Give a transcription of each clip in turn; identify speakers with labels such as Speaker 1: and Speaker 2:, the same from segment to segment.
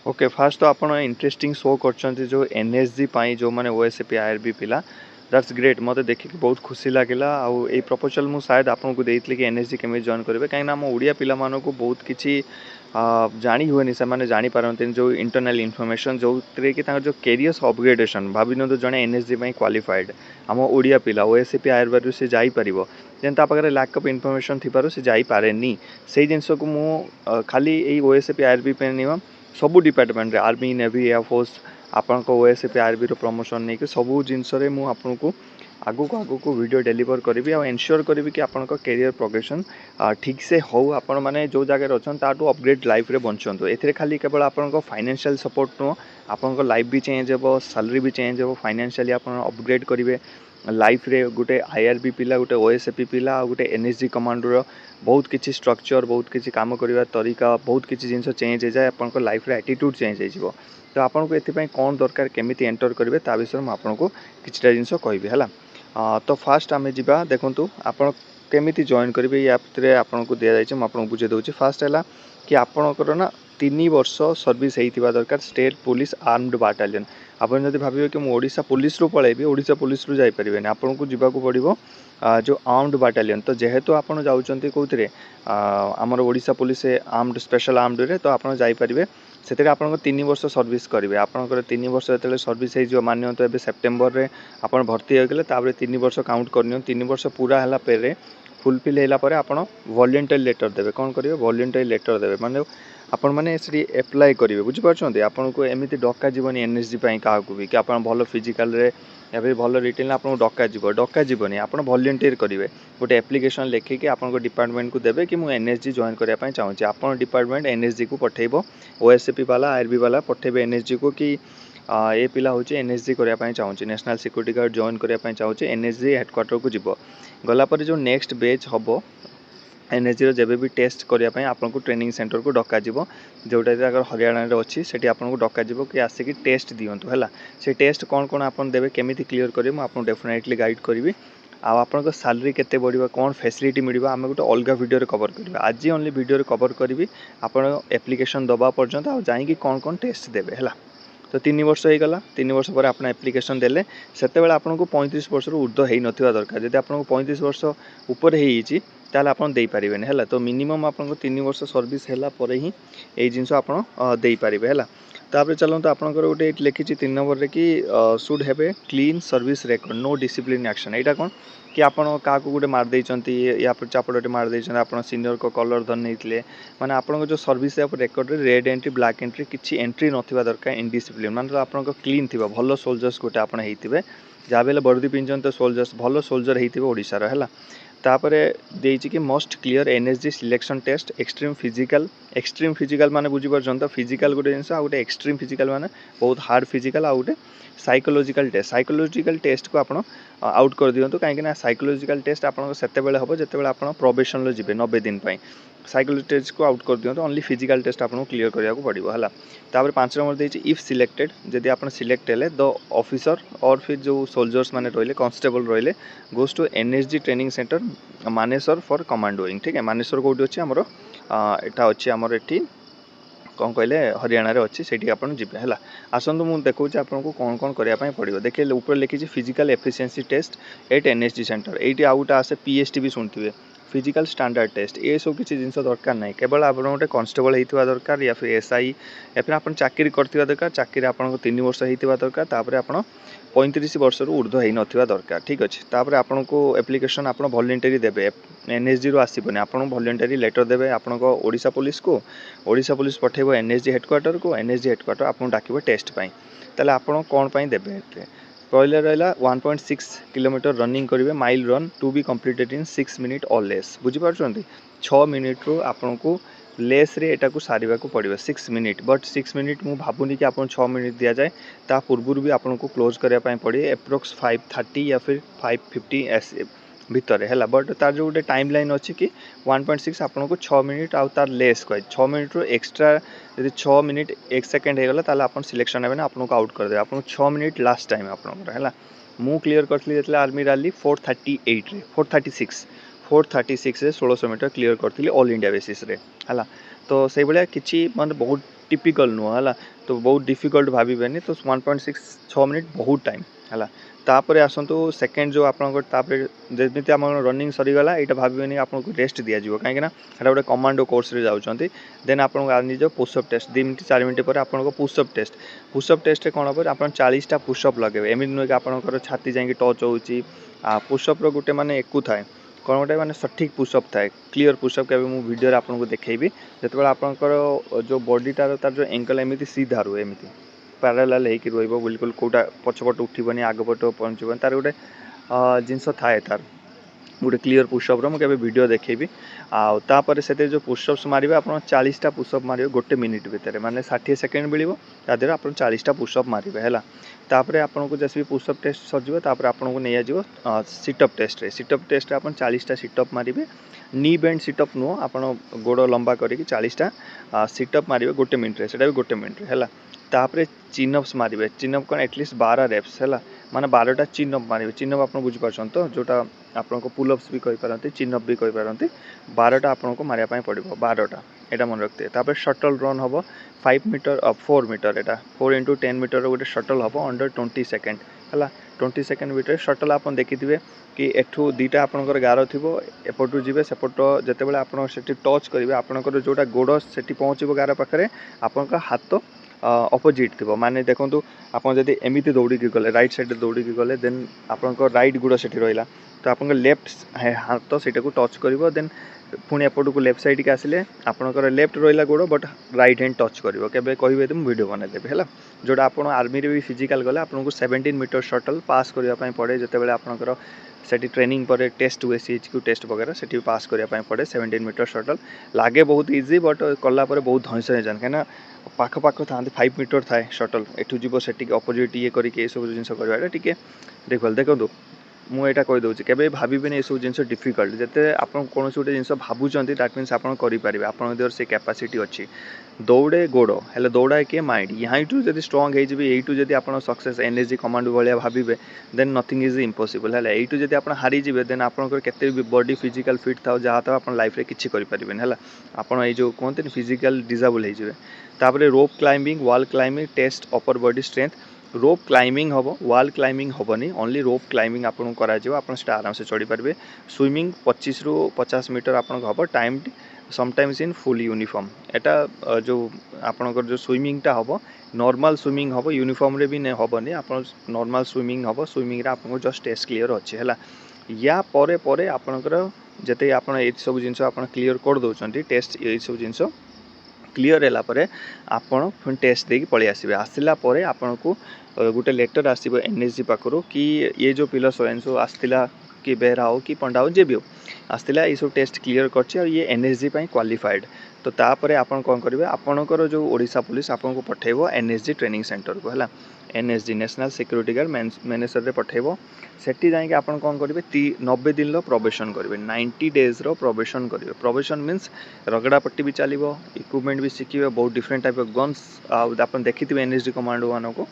Speaker 1: Okay fast तो आपण interesting show करछंती जो एनएसजी पाई जो माने ओएसपी आईआरबी पिला दैट्स ग्रेट मते देखि बहुत खुशी लागिला आ ए प्रपोजल मु शायद आपन को देइतले कि एनएसजी केमे जॉइन करबे काई ना हम ओडिया पिला मानो को बहुत किछि जानी हुएनी से माने जानी पारंते जो इंटरनल इन्फॉर्मेशन जो तरे कि तार जो कैरियर अपग्रेडेशन भाबिनो तो जने एनएसजी पाई क्वालिफाइड हम ओडिया पिला ओएसपी आईआरबी से जाई परिबो जेन ता पाखरे लैक ऑफ इन्फॉर्मेशन थी पारो से जाई पारेनी सेही जिंस को मु खाली ए ओएसपी आईआरबी पे निवा सबू डिपार्टमेंट रे आर्मी नेवी एयरफोर्स आपन को ओएसपी आईआरबी रो प्रमोशन नहीं कि सबू जिनस रे मु आपन को आगु को वीडियो डिलीवर करी और एनश्योर करी कि आपन को कैरियर प्रोग्रेशन ठीक से हो आपण माने जो जगह रचन ताटू अपग्रेड लाइफ रे बंचंतो एथिरे खाली केवल आपन को फाइनेंशियल सपोर्ट नो आपन को लाइफ भी चेंज हेबो सैलरी भी चेंज हेबो फाइनेंशियली आपन अपग्रेड करिवे लाइफ रे गोटे आईआरबी पिला गोटे ओएसपी पिला गोटे एनएसजी कमांडर बहुत किसी स्ट्रक्चर बहुत किसी काम करवा तरीका बहुत किसी जिन चेंज हो जाए आपन लाइफ रे एटीट्यूड चेंज हो तो आपन को एथि कौन दरकार केमिति एंटर करेंगे ता विषय में आपन को किछटा जिन कहबी है तो फास्ट आम जा देखूँ आप केमिति जॉइन करेंगे ये ऐप रे आपन को दिया जाए मुझे बुझे दूसरी फास्ट है कि आपणकर ना 3 वर्ष सर्विस होता दरकार स्टेट पुलिस आर्म्ड बाटालियन आपन जब भावे कि ओडिशा पुलिस रू पलैबी ओडिशा पुलिस रू जाई परिबेनी आपन को जीवा को पड़िबो जो आर्म्ड बाटालियन तो जेहेतु आपन जाउचंती कोउतरे हमर Odisha police armed special armed रे तो आपन जाई परिबे सेते आपन को 3 वर्ष सर्विस करिवे आपन 3 वर्ष जतले सर्विस हे जो मान्य तो एबे सेप्टेम्बर रे आपन भर्ती हो गेले ताबरे 3 वर्ष काउंट करनियो 3 वर्ष पूरा हला पेरे फुलफिल हैला परे आपन वॉलंटरी लेटर देबे कोन करिवे वॉलंटरी लेटर देबे माने आपण मैंने एप्लाय करेंगे बुझीपार आपन को एमती डका जीवनी एनएसजी क्या भी कि आप भल फिजिकाल रे या फिर भल रिटेल आपको डका जीवनी आप वॉलंटियर करेंगे गोटे एप्लिकेशन लिखिकी आपन डिपार्टमेंट को देवे कि मुझे एनएसजी जॉइन करने चाहूँगी आप डिपार्टमेंट एनएसजी को पठेब ओएसपी वाला आईआरबी वाला पठेबे एनएसजी को कि ये पिला हूँ एनएसजी करने चाहूँगी नेशनल सिक्योरिटी गार्ड जॉइन करने चाहूँगी एनएसजी हेडक्वार्टर को जीव गलापर जो नेक्स्ट बेच हम एनएसजी जब भी टेस्ट करने आपको ट्रेनिंग सेंटर को डक जोटा अगर हरियाणा अच्छी से आपको डक कि आसिक टेस्ट दिंतु है से टेस्ट कौन कौन आप देवे केमी क्लीयर करेंगे मुझे डेफिनेटली गाइड करी आपन सैलरी केते बढ़िबा कौन फैसिलिटी मिलबा आमे गोटे अलग वीडियो रे कवर करबा आज ओनली वीडियो रे कवर करी आपन एप्लिकेशन दबा पर्यंत आ जाई कौन कौन टेस्ट देवे है तो 3 वर्ष हो गला 3 वर्ष पर आप एप्लिकेशन देले सेते आपको 35 वर्ष ऊर्ध्व हो ना दरकार जब आपको 35 वर्ष उपर होती ताल आप दे पारे है तो मिनिमम आपको 3 वर्ष सर्विस है ही यही जिनस आपरे है तापर चलते आपंकर गोटे लिखी 3 नंबर रे कि should have a clean service record no discipline action यहाँ कौन कि आपन क्या गोटे मारदे या फिर चापड़े मारदे आप सीनियर को कलर धर नहीं मैंने आपन जो service record red entry black entry किसी एंट्री ना दरकार इनडिसिप्लिन मान आप क्लीन थी भल सोल्जर्स गोटे आप होते जहाँ भी वर्दी पिंधन तो सोल्जर्स भल सोल्जर होते ओडिशार है तापरे देइछि कि must clear NSG selection test extreme physical माने बुझी परछन तो फिजिकल गोटे जिनस आ गोटे एक्सट्रीम फिजिकल माने बहुत हार्ड फिजिकल आ गोटे साइकोलॉजिकल टेस्ट को आपण आउट कर दियंतु काहे कि साइकोलॉजिकल टेस्ट आपण सेते बेले हबो जेते बेले आपण प्रोबेशन लो जिबे 90 दिन पई साइकोलॉजी टेस्ट को आउट कर दियंतु ओनली फिजिकल टेस्ट आपण क्लियर करिया को पड़िबो हला तापर 5 नंबर देइछि इफ सिलेक्टेड जदि आपण सिलेक्ट हेले द ऑफिसर और फिर जो सोल्जर्स माने रहले कांस्टेबल रहले goes to NSG training centre Manesar for commandoing ठीक है मानेसर कोठी अछि हमरो एटा अछि हमरो एठी कौन कहले हरियाणा रे अच्छी से आप जी है आसतु मुझे देखा आपको कौन कौन करने पड़ो देखिए ऊपर लिखी physical efficiency test at NSG centre ये आउ गोटे आसे पीएसटी भी शुणुवे फिजिकल स्टैंडर्ड टेस्ट ये सब किसी जिन दरकार ना केवल आप गोटे कन्स्टेबल होता दरकार या फिर एसआई या फिर आप चाकरी करवा दरकार चाकरी आपको 3 वर्ष होता दरकार तापर आप 35 वर्ष ऊर्ध्व हो ना दरकार ठीक अच्छे तापर आपको एप्लिकेशन आप वॉलंटरी देवे एनएसजी रू आसबनी आप वॉलंटरी लेटर देवे आपको ओडिशा पुलिस पठेब एनएसजी हेडक्वार्टर को एनएसजी हेडक्वार्टर आपको डाक टेस्ट ताले आप कौन देवे पहले रहा 1.6 किलोमीटर रनिंग करेंगे mile run to be completed in 6 minute और लेस बुझीपार 6 मिनिट रू आपन को लेस रे एटा को सारिबा को पड़िबो 6 मिनिट बट 6 मिनिट मु भाबुनी कि आपन 6 मिनिट दिया जाए ता पूर्व भी आपन को क्लोज करिया पई पड़े एप्रोक्स 530 या फिर 550 एस भितर है बट तार जो गोटे टाइम लाइन अच्छी कि 1.6 आपन को 6 मिनिट आउ तार लेस कह 6 मिनिट रो एक्स्ट्रा यदि 6 मिनिट 1 सेकेंड होगला ताले आपन सिलेक्शन हेबे ना आपन को आउट कर दे आपन 6 मिनिट लास्ट टाइम आपन है मु क्लियर करथली जेतले आर्मी रैली 438 रे 436 रे 1600 मीटर क्लियर करथली ऑल इंडिया बेसिस रे हला तो से भाया किछि मतलब बहुत टिपिकल नुह है तो बहुत डिफिकल्ट भावेनि तो 1.6 6 मिनिट बहुत टाइम है तापर आसतु सेकेंड जो आपरे जमी आम रनिंग सरीगला यहाँ भावेनि आपको रेस्ट दिज्व कहीं गोटे कमांडो कोर्स रे जाऊँगी देन आपको निज पुशअप टेस्ट 2 मिनट 4 मिनट पर आपको पुशअप टेस्ट कौन हम आप 40टा पुशअप लगे एमती नुहे कि आपंकर छाती जाकि टच हो पुशअप रोटे माने एकू थाए कौन गोटे मैंने सठिक पुशअप थाए क्लीयर पुशअप के वीडियो आपको देखी जो आपंकर जो बॉडीटार तार जो एंकल एमती सीधा रुहे एमती पैरालाल होकर रही बिल्कुल कौटा पछपट उठबनी आगपट पहुँचबनी तार गोटे जिनस थाए तार गोटे क्लीयर पुशअप मुझे वीडियो देखी आपर से जो पुशअप्स मारे आप 40टा पुशअप मारे गोटे मिनिट भितर माने 60 सेकेंड मिले तादेह आप 40टा पुशअप मारे है तापर आपको जैसे भी पुशअप टेस्ट सर आपको नहीं आज सिटअप टेस्ट आप 40टा सिटअप मारे नी बेंड सिटअप नुह आप गोड़ लंबा करके 40टा सिटअप मारे गोटे मिनिट से गोटे मिनिट है तापर चिनअप्स मारे चिनअप कौन एटलिस्ट 12 रेप्स है माने 12टा चिनअप मारे चिनअप आप बुझीपार तो जोटा आपको पुलअप्स भी कहींपारती चिनअप भी कहींपारती 12टा आपको मारे पड़ो 12टा यहाँ मन रखते तापर शटल रन हम 5 मीटर 4 मीटर यहाँ 4 इंटू 10 मीटर गोटे शटल हम अंडर 20 सेकेंड है 20 सेकेंड भितर शटल आप देखिए कि एठू दीटा आपंकर गार थी एपटू जी सेपट जिते आप टच करेंगे आपंकर जोटा गोड़ से पहुँचो गार पाखे आपंक हाथ अपोजिट थी माने देखो आप एमती दौड़ी गले राइट साइड दौड़ी गले देन आपंक राइट गुड़ से रहा तो आप लेफ्ट हाथ से टच कर देन पुणी एपट को लेफ्ट साइड के आसिले आपंकर लेफ्ट रहा गोड़ बट राइट हैंड टच कर कहे कहे तो वीडियो बनईदेवी है जोटा आप आर्मी भी फिजिकाल गले आपको 17 मीटर शटल पास करने पड़े जिते आपंकर से ट्रेनिंग पर टेस्ट हुए CHQ टेस्ट वगैरह से पास करने पड़े 17 मीटर शटल लगे बहुत इजी बट कलापर बहुत धईस हो जाए कहीं पाख पाख था 5 मीटर थाए शटल एठू जीव से अपोजिट ये करके सब जिन करवाटा टी देखो मुझे कहीदे केवे भावेनि ये सब जिन डिफिकल्ट जिते आप कौन गोटे जिन भावुंट दैट मीन्स आप करेंगे आप से कैपेसिटी अच्छी दौड़े गोड़ हेल्ले दौड़ा किए माइंड यहाँ जब स्ट्रंग होटू जब आप success energy command Bhaya Bhave then nothing is impossible है यूँ जब आप हारीजे देन आपंकर केते भी बॉडी फिजिकल फिट था जहाँ था आप लाइफ रे किसी करें है आपड़ ये कहते फिजिकल डिजेबल होपर rope climbing wall climbing test upper body strength rope climbing हम वॉल क्लाइंबिंग हेनी ओनली रोप क्लाइंबिंग आपको कर आराम से चढ़ी पारे स्विमिंग 25 ରୁ 50 मीटर आपको हम time sometimes in full uniform एटा जो आपंकर जो स्विमिंगटा हम नॉर्मल स्विमिंग हम यूनिफॉर्म रे भी हेनी आप नॉर्मल स्विमिंग हम स्विमिंग रे आपको जस्ट टेस्ट क्लीयर अच्छे है या परे परे आपंकर जिते आप सब जिन क्लीयर कर दौरान टेस्ट ये सब जिन क्लीयर है आपण फिर टेस्ट देकी पलि आसबे आसला परे आपन को गोटे लेटर आसो NSG पाखु कि ये जो पिला सोयनसो आसला कि बेहरा हो कि पंडा हो जे भी हो आसला ये सब टेस्ट क्लीयर कर ये NSG क्वालिफाइड तो तापर आपन कौन करेंगे आपणकर जो ओडिशा पुलिस आपको पठेब NSG ट्रेनिंग सेंटर को है NSG national security guard manager रे पठेब सेठी जाइए आप कौन करेंगे 90 दिन प्रोबेशन करेंगे 90 डेज प्रोबेशन करेंगे प्रोबेशन मीन्स रगड़ा पट्टी भी चलो इक्विपमेंट भी शिखे बहुत डिफरेंट टाइप ऑफ गन्स आप देखी NSG कमांडो मान को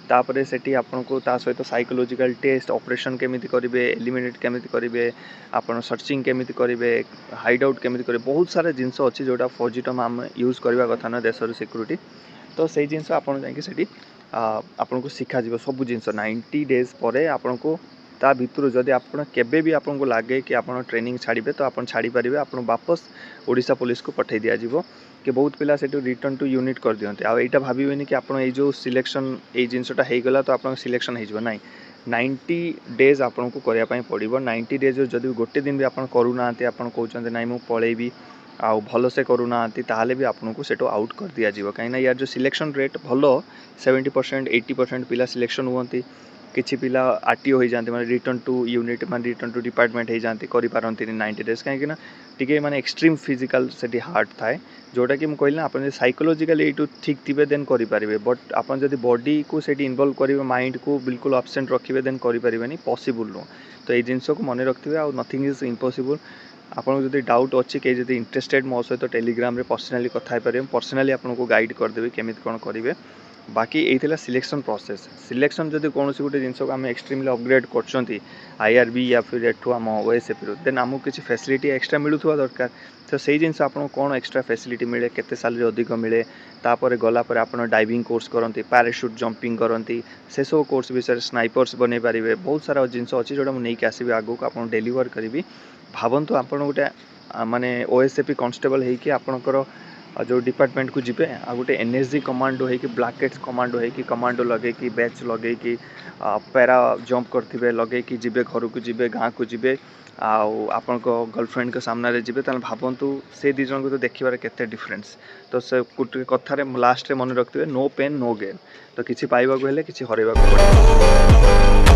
Speaker 1: तापर से आपको सहित साइकोलॉजिकल टेस्ट ऑपरेशन केमिति करेंगे एलिमिनेट केमिति करेंगे आप सर्चिंग केमिति करेंगे हाइड आउट केमिति करेंगे बहुत सारा जिनस अच्छी जोटा फौजीटम आम यूज करवा कथा ना देशर सिक्योरिटी तो से जिनस आप आपको शिखा सब जिन 90 डेज पर आपन को ता भितर जदि आप केबे भी आपको लगे कि आप ट्रेनिंग छाड़े तो आप छाड़ी पारे आप वापस ओडिशा पुलिस को पठे दि जाव कि बहुत पिला से रिटर्न टू यूनिट कर दिखते आईटा भावेनि कि आप जो सिलेक्शन ये जिनसा होगला तो आप सिलेक्शन हो 90 डेज आपको करने पड़ो 90 डेज जदि गोटे दिन भी आप करूना आप कहते ना मुझे पलैबी आ भल से करूना ताहले भी आपको सेटो आउट कर दिया जाव कहीं यार जो सिलेक्शन रेट भल 70% 80% पिला सिलेक्शन हुआ किसी पिला RTO हो जाते माने रिटर्न टू यूनिट माने रिटर्न टू डिपार्टमेंट हो जाते करें 90 डेज कहीं टी माने एक्सट्रीम फिजिकल से हार्ड थाए जोटा कि मुझे कहली आप साइकोलॉजिकल ये ठीक थे देन करेंगे बट आप जब बॉडी को से इनवल्व करेंगे माइंड को बिल्कुल अब्सेंट रखिए देन करें पॉसिबल नुह तो ये जिनस को मन रखिए आ नथिंग इज इम्पॉसिबल आपको जदि डाउट अच्छी कहीं जब इंटरेस्टेड मो सहित टेलीग्राम रे पर्सनाली कथा पारे पर्सनाली आपको गाइड करदेवी केमी कौन करेंगे। बाकी यही सिलेक्शन प्रोसेस सिलेक्शन जब कौन गोटे जिन को आम एक्सट्रीमली अपग्रेड कर आईआरबी या फिर एठू आम ओएसएपी देन आमको किसी फैसिलिटी एक्सट्रा मिलूवा दरकार। तो सही जिन आपको कौन एक्सट्रा फैसिलिटी मिले केते सैलरी अधिक मिले तापर गलापर आप डाइविंग कोर्स करती पैराशूट जंपिंग करती से सब कोर्स विषय स्नाइपर्स बन पारे बहुत सारा जिन अच्छी जोटा मुझे आसबि आगू को आप डेलीवर करी भावतु आप गोटे माने ओएसएपी कांस्टेबल होकि आपणकर जो डिपार्टमेंट को जीवे आ गोटे एनएसजी कमांडो होकि ब्लैकेट्स कमांडो होकि कमांडो लगे कि बैच लगे कि पैरा जंप करते लगे कि जीवे घर को जीवे गाँ को जीवे आपण गर्लफ्रेंड के सामने जीवे ताल भावतु से दी जन को तो देखिबार केते डिफरेंस। तो से कथार लास्ट रे मन रखिए नो पेन नो गेन। तो किसी पाइबा को हेले किसी हरैबा को पड़े।